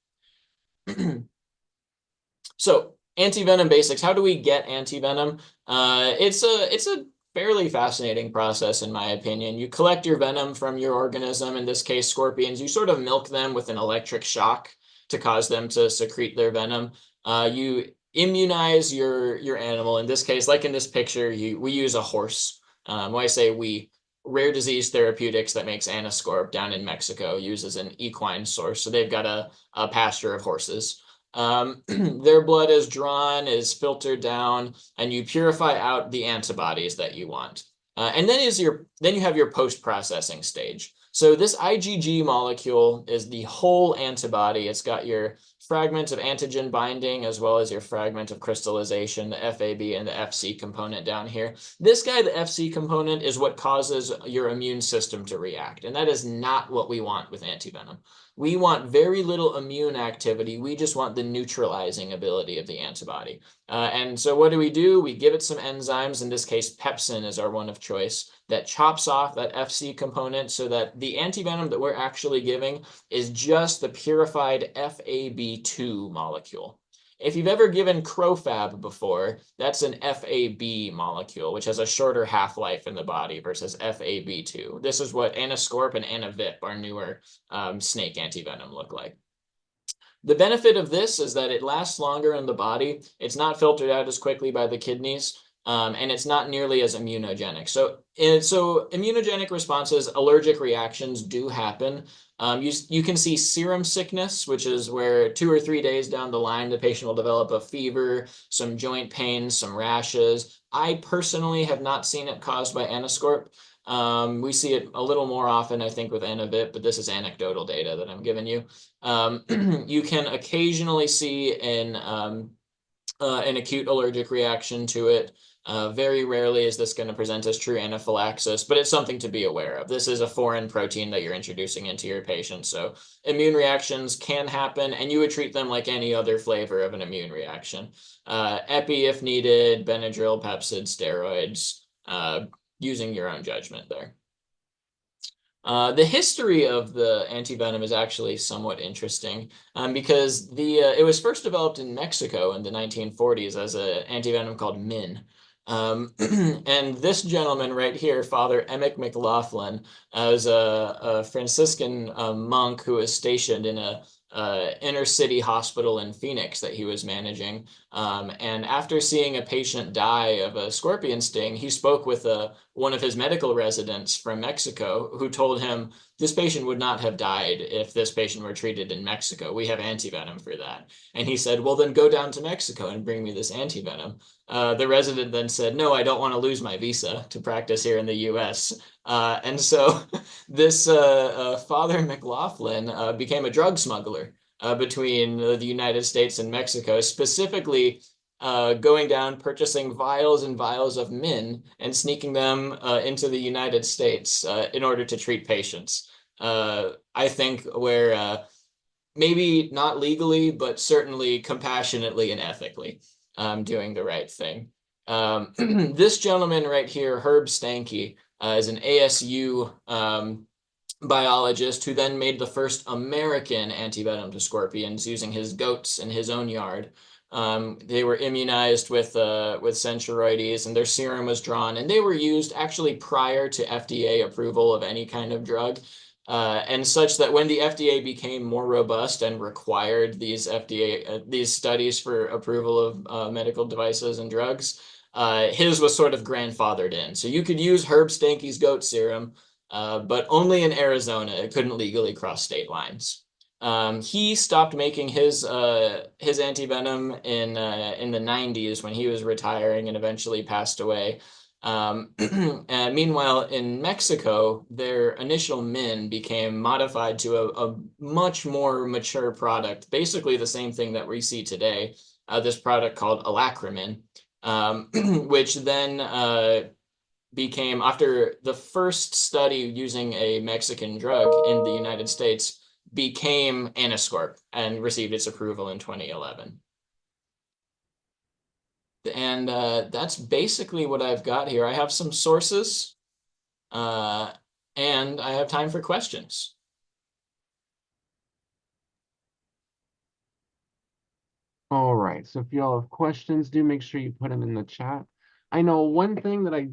So antivenom basics. How do we get antivenom? It's a fairly fascinating process, in my opinion. You collect your venom from your organism, in this case, scorpions. You sort of milk them with an electric shock to cause them to secrete their venom. You immunize your animal. In this case, like in this picture, we use a horse. When I say we, Rare Disease Therapeutics that makes Anascorp down in Mexico uses an equine source. So they've got a pasture of horses. Their blood is drawn, is filtered down, and you purify out the antibodies that you want. And then you have your post-processing stage. So this IgG molecule is the whole antibody. It's got your fragment of antigen binding as well as your fragment of crystallization, the FAB and the FC component down here. This guy, the FC component, is what causes your immune system to react. And that is not what we want with antivenom. We want very little immune activity. We just want the neutralizing ability of the antibody. And so what do? We give it some enzymes. In this case, pepsin is our one of choice that chops off that FC component so that the antivenom that we're actually giving is just the purified FAB2 molecule. If you've ever given Crofab before, that's an FAB molecule, which has a shorter half-life in the body versus FAB2. This is what Anascorp and Anavip, our newer snake antivenom, look like. The benefit of this is that it lasts longer in the body. It's not filtered out as quickly by the kidneys. And it's not nearly as immunogenic. So immunogenic responses, allergic reactions do happen. You can see serum sickness, which is where 2 or 3 days down the line, the patient will develop a fever, some joint pain, some rashes. I personally have not seen it caused by Anascorp. We see it a little more often, I think, with Anavip, but this is anecdotal data that I'm giving you. You can occasionally see an acute allergic reaction to it. Very rarely is this going to present as true anaphylaxis, but it's something to be aware of. This is a foreign protein that you're introducing into your patient. So immune reactions can happen, and you would treat them like any other flavor of an immune reaction. Epi if needed, Benadryl, Pepcid, steroids, using your own judgment there. The history of the antivenom is actually somewhat interesting because it was first developed in Mexico in the 1940s as an antivenom called Min. And this gentleman right here, Father Emick McLaughlin, was a Franciscan monk who was stationed in a inner city hospital in Phoenix that he was managing. And after seeing a patient die of a scorpion sting, he spoke with one of his medical residents from Mexico who told him, this patient would not have died if this patient were treated in Mexico. We have antivenom for that. And he said, well, then go down to Mexico and bring me this antivenom. The resident then said, no, I don't want to lose my visa to practice here in the US. And so this Father McLaughlin became a drug smuggler between the United States and Mexico, specifically going down, purchasing vials and vials of Min and sneaking them into the United States in order to treat patients. I think where maybe not legally, but certainly compassionately and ethically doing the right thing. This gentleman right here, Herb Stanke, is an ASU biologist who then made the first American antivenom to scorpions using his goats in his own yard. They were immunized with Centroides, and their serum was drawn, and they were used actually prior to FDA approval of any kind of drug. And such that when the FDA became more robust and required these studies for approval of medical devices and drugs, his was sort of grandfathered in. So you could use Herb Stanke's goat serum, but only in Arizona. It couldn't legally cross state lines. He stopped making his antivenom in the 90s when he was retiring and eventually passed away. And meanwhile, in Mexico, their initial Min became modified to a much more mature product, basically the same thing that we see today, this product called Alacrimin, which then became, after the first study using a Mexican drug in the United States, became Anascorp and received its approval in 2011. And that's basically what I've got here. I have some sources and I have time for questions. All right, so if y'all have questions, do make sure you put them in the chat. I know one thing that I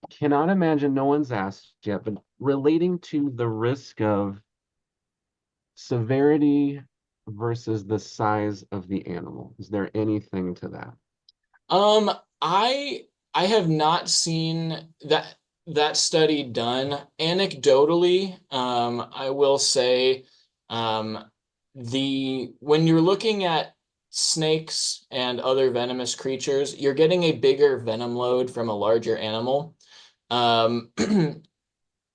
cannot imagine no one's asked yet, but relating to the risk of severity versus the size of the animal. Is there anything to that? Um, I I have not seen that study done. Anecdotally, I will say, um, when you're looking at snakes and other venomous creatures, you're getting a bigger venom load from a larger animal. Um,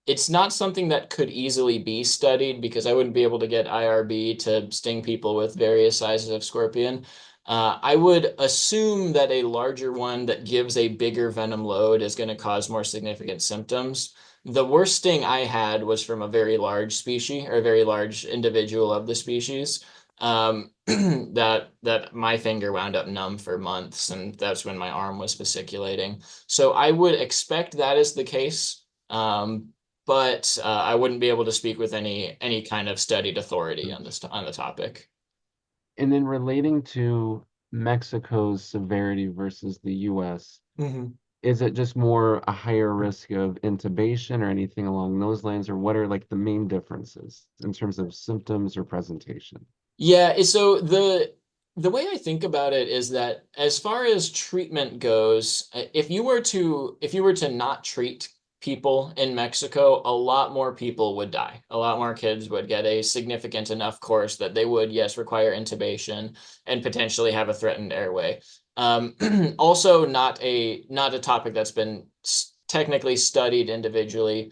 it's not something that could easily be studied because I wouldn't be able to get IRB to sting people with various sizes of scorpion. I would assume that a larger one that gives a bigger venom load is going to cause more significant symptoms. The worst sting I had was from a very large species or a very large individual of the species. That my finger wound up numb for months, and that's when my arm was fasciculating. So I would expect that is the case. But I wouldn't be able to speak with any kind of studied authority on the topic. And then relating to Mexico's severity versus the US, is it just more a higher risk of intubation or anything along those lines, or what are like the main differences in terms of symptoms or presentation? Yeah, so the way I think about it is that as far as treatment goes, if you were to not treat people in Mexico, a lot more people would die. A lot more kids would get a significant enough course that they would, yes, require intubation and potentially have a threatened airway. Also, not a topic that's been technically studied individually,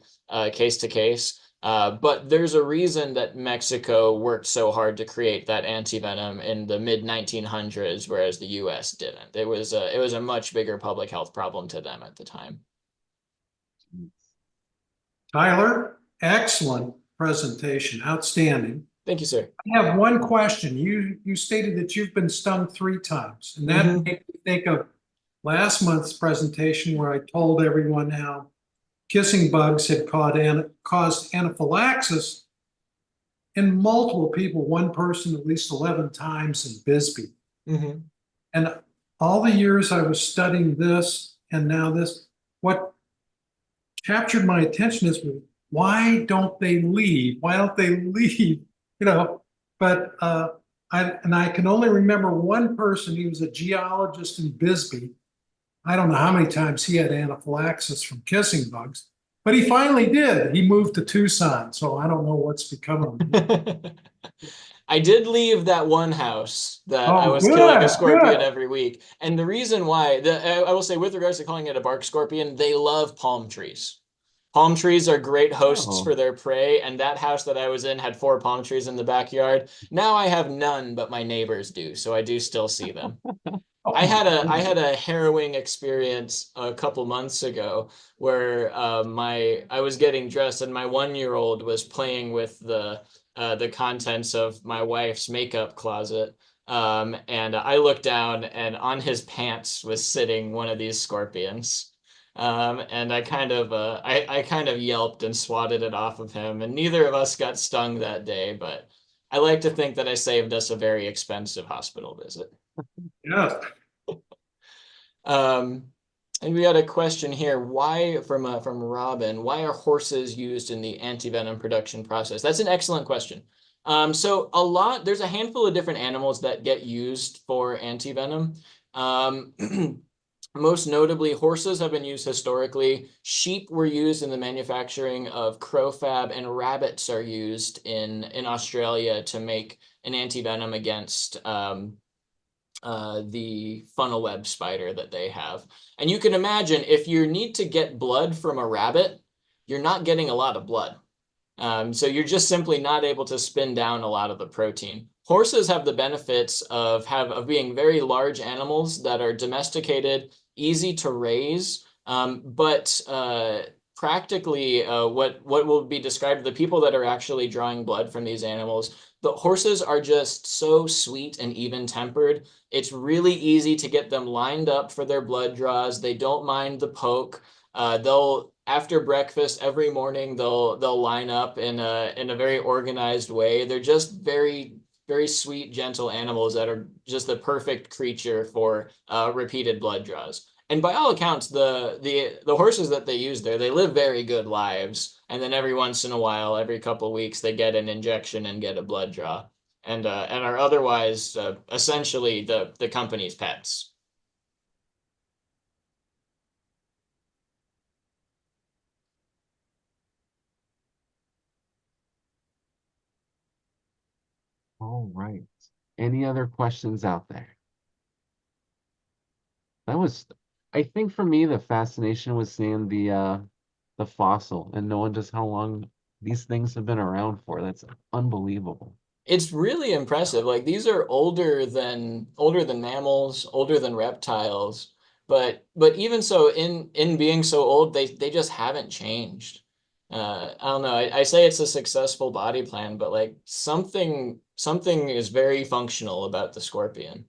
case to case. But there's a reason that Mexico worked so hard to create that anti-venom in the mid 1900s, whereas the US didn't. It was a much bigger public health problem to them at the time. Tyler, excellent presentation, outstanding. Thank you, sir. I have one question. You stated that you've been stung 3 times, and that Mhm. made me think of last month's presentation where I told everyone how kissing bugs had caused anaphylaxis in multiple people, one person at least 11 times in Bisbee. Mhm. And all the years I was studying this and now this, what captured my attention is why don't they leave? Why don't they leave? You know, but I can only remember one person. He was a geologist in Bisbee. I don't know how many times he had anaphylaxis from kissing bugs, but he finally did. He moved to Tucson, so I don't know what's become of him. I did leave that one house that I Oh, was killing a good, scorpion good. every week. And the reason why, I will say with regards to calling it a bark scorpion, they love palm trees. Palm trees are great hosts Oh, for their prey, and that house that I was in had 4 palm trees in the backyard. Now I have none, but my neighbors do, so I do still see them. Oh I my had a I goodness. had a harrowing experience a couple months ago where I was getting dressed and my 1-year-old was playing with the contents of my wife's makeup closet. And I looked down and on his pants was sitting one of these scorpions. And I kind of yelped and swatted it off of him, and neither of us got stung that day, but I like to think that I saved us a very expensive hospital visit. Yes. Um, and we got a question here. Why from Robin? Why are horses used in the antivenom production process? That's an excellent question. So there's a handful of different animals that get used for antivenom. Um, Most notably, horses have been used historically. Sheep were used in the manufacturing of crowfab, and rabbits are used in Australia to make an antivenom against the funnel web spider that they have. And you can imagine if you need to get blood from a rabbit, you're not getting a lot of blood. So you're just simply not able to spin down a lot of the protein. Horses have the benefits of being very large animals that are domesticated, easy to raise, but practically what will be described, the people that are actually drawing blood from these animals, the horses are just so sweet and even-tempered. It's really easy to get them lined up for their blood draws. They don't mind the poke. They'll after breakfast every morning they'll line up in a very organized way. They're just very very sweet, gentle animals that are just the perfect creature for repeated blood draws. And by all accounts, the horses that they use there, they live very good lives. And then every once in a while, every couple of weeks, they get an injection and get a blood draw, and are otherwise essentially the company's pets. All right. Any other questions out there? That was, I think for me, the fascination was seeing the fossil and knowing just how long these things have been around for. That's unbelievable. It's really impressive. Like these are older than mammals, older than reptiles, but even so, in being so old, they just haven't changed. I don't know. I say it's a successful body plan, but like something is very functional about the scorpion.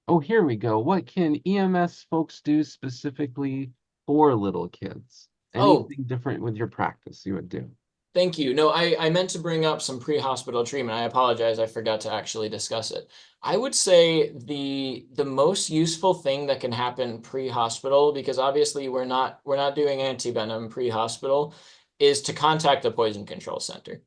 Oh, here we go. What can EMS folks do specifically for little kids? Oh, Anything different with your practice you would do? thank you. No, I meant to bring up some pre-hospital treatment. I apologize. I forgot to actually discuss it. I would say the most useful thing that can happen pre-hospital, because obviously we're not doing antivenom pre-hospital, is to contact the poison control center.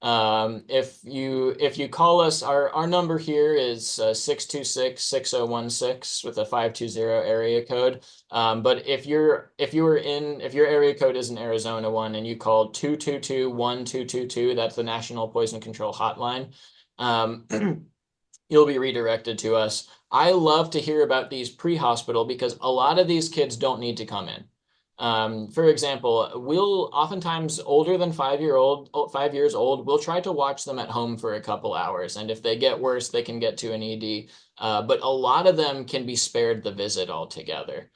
If you call us, our number here is 626-6016 with a 520 area code. But if your area code is an Arizona one and you call 222-1222, that's the National Poison Control Hotline, you'll be redirected to us. I love to hear about these pre-hospital because a lot of these kids don't need to come in. For example, we'll oftentimes older than 5 years old, we'll try to watch them at home for a couple hours. And if they get worse, they can get to an ED. But a lot of them can be spared the visit altogether.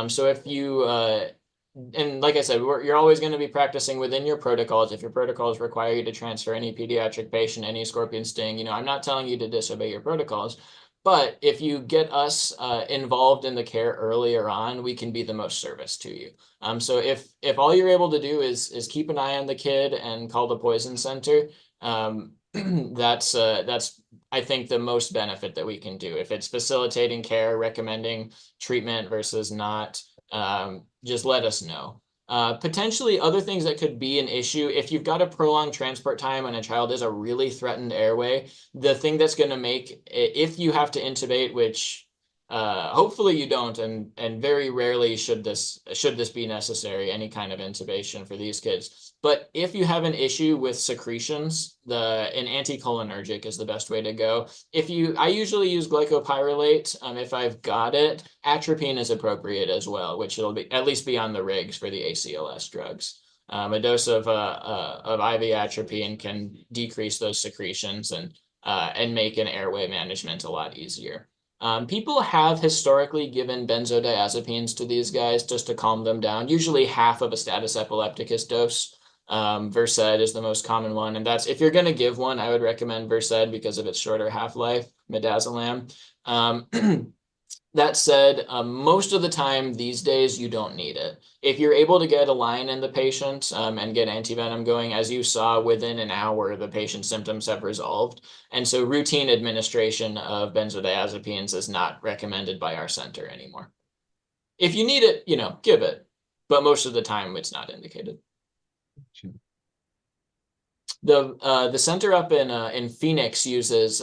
So if you, and like I said, you're always going to be practicing within your protocols. If your protocols require you to transfer any pediatric patient, any scorpion sting, I'm not telling you to disobey your protocols. But if you get us involved in the care earlier on, we can be the most service to you. So if all you're able to do is keep an eye on the kid and call the poison center, that's I think the most benefit that we can do. If it's facilitating care, recommending treatment versus not, just let us know. Potentially other things that could be an issue, if you've got a prolonged transport time and a child is a really threatened airway, the thing that's going to make, if you have to intubate, which hopefully you don't, and very rarely should this be necessary, any kind of intubation for these kids. But if you have an issue with secretions, an anticholinergic is the best way to go. I usually use glycopyrrolate. If I've got it, atropine is appropriate as well, which it'll be at least be on the rigs for the ACLS drugs. A dose of IV atropine can decrease those secretions and make an airway management a lot easier. People have historically given benzodiazepines to these guys just to calm them down, usually half of a status epilepticus dose. Versed is the most common one. And that's, if you're going to give one, I would recommend Versed because of its shorter half-life, midazolam. That said, most of the time these days, you don't need it. If you're able to get a line in the patient and get antivenom going, as you saw, within an hour, the patient's symptoms have resolved. And so routine administration of benzodiazepines is not recommended by our center anymore. If you need it, give it. But most of the time, it's not indicated. The center up in Phoenix uses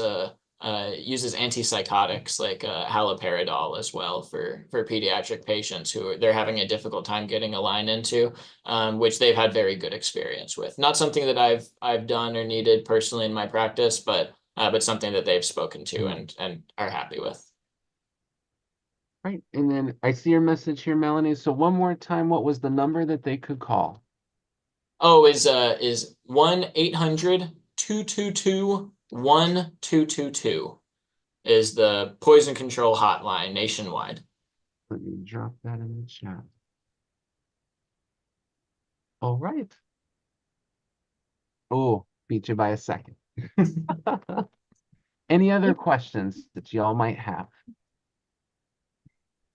antipsychotics like haloperidol as well for pediatric patients who they're having a difficult time getting a line into, which they've had very good experience with. Not something that I've done or needed personally in my practice, but something that they've spoken to and are happy with. Right. And then I see your message here, Melanie. So one more time, what was the number that they could call? Oh, is 1-800-222-1222 is the poison control hotline nationwide. Let me drop that in the chat. All right. Oh, beat you by a second. Any other questions that y'all might have?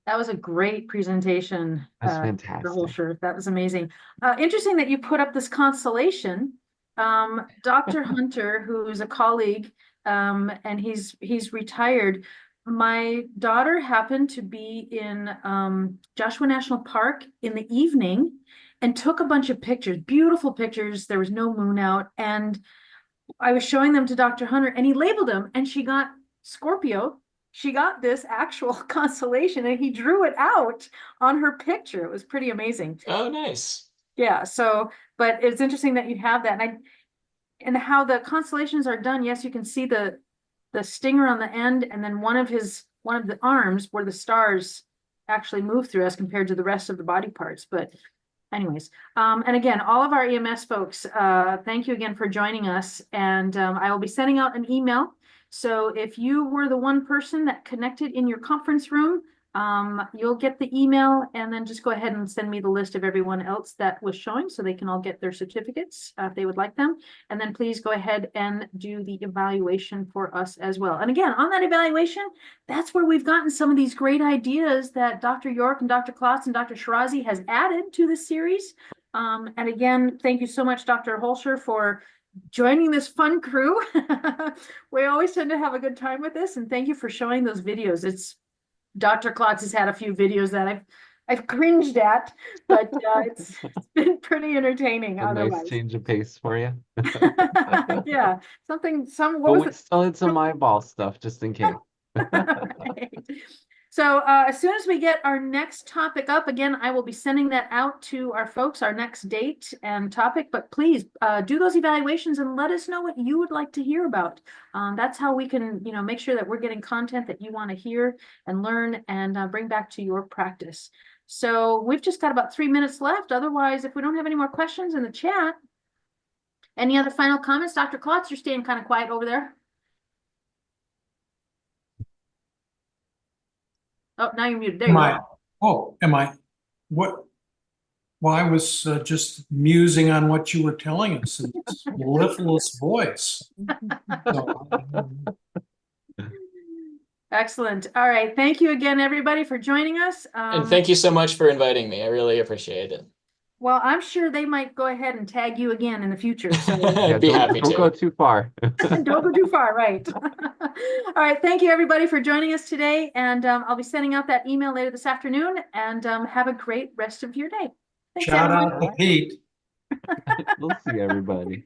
That was a great presentation. That's The whole fantastic. shirt. That was amazing. Interesting that you put up this constellation. Dr. Hunter, who's a colleague and he's retired. My daughter happened to be in Joshua National Park in the evening and took a bunch of pictures, beautiful pictures. There was no moon out, and I was showing them to Dr. Hunter, and he labeled them, and she got Scorpio. She got this actual constellation, and he drew it out on her picture. It was pretty amazing. Oh, nice. Yeah, so, but it's interesting that you have that, and how the constellations are done. Yes, you can see the stinger on the end, and then one of the arms where the stars actually move through as compared to the rest of the body parts. But anyways, and again, all of our EMS folks, thank you again for joining us. And I will be sending out an email. So if you were the one person that connected in your conference room, you'll get the email, and then just go ahead and send me the list of everyone else that was showing so they can all get their certificates if they would like them. And then please go ahead and do the evaluation for us as well. And again, on that evaluation, that's where we've gotten some of these great ideas that Dr. York and Dr. Klotz and Dr. Shirazi has added to this series. And again, thank you so much, Dr. Holscher, for joining this fun crew. We always tend to have a good time with this, and thank you for showing those videos. Dr. Klotz has had a few videos that I've cringed at, but it's been pretty entertaining A nice otherwise. change of pace for you. Yeah, what But was we it? still had some eyeball stuff just in case. Right. So as soon as we get our next topic up, again, I will be sending that out to our folks, our next date and topic, but please do those evaluations and let us know what you would like to hear about. That's how we can, make sure that we're getting content that you want to hear and learn and bring back to your practice. So we've just got about 3 minutes left. Otherwise, if we don't have any more questions in the chat, any other final comments? Dr. Klotz, you're staying kind of quiet over there. Oh, now you're muted. There you go. Am I? What? Well, I was just musing on what you were telling us in this mellifluous voice. So, Excellent. All right. Thank you again, everybody, for joining us. And thank you so much for inviting me. I really appreciate it. Well, I'm sure they might go ahead and tag you again in the future. So I'd be happy don't to. go too far. don't go too far, right? All right. Thank you, everybody, for joining us today. And I'll be sending out that email later this afternoon. And have a great rest of your day. Thanks, shout everyone. out to Pete. We'll see everybody.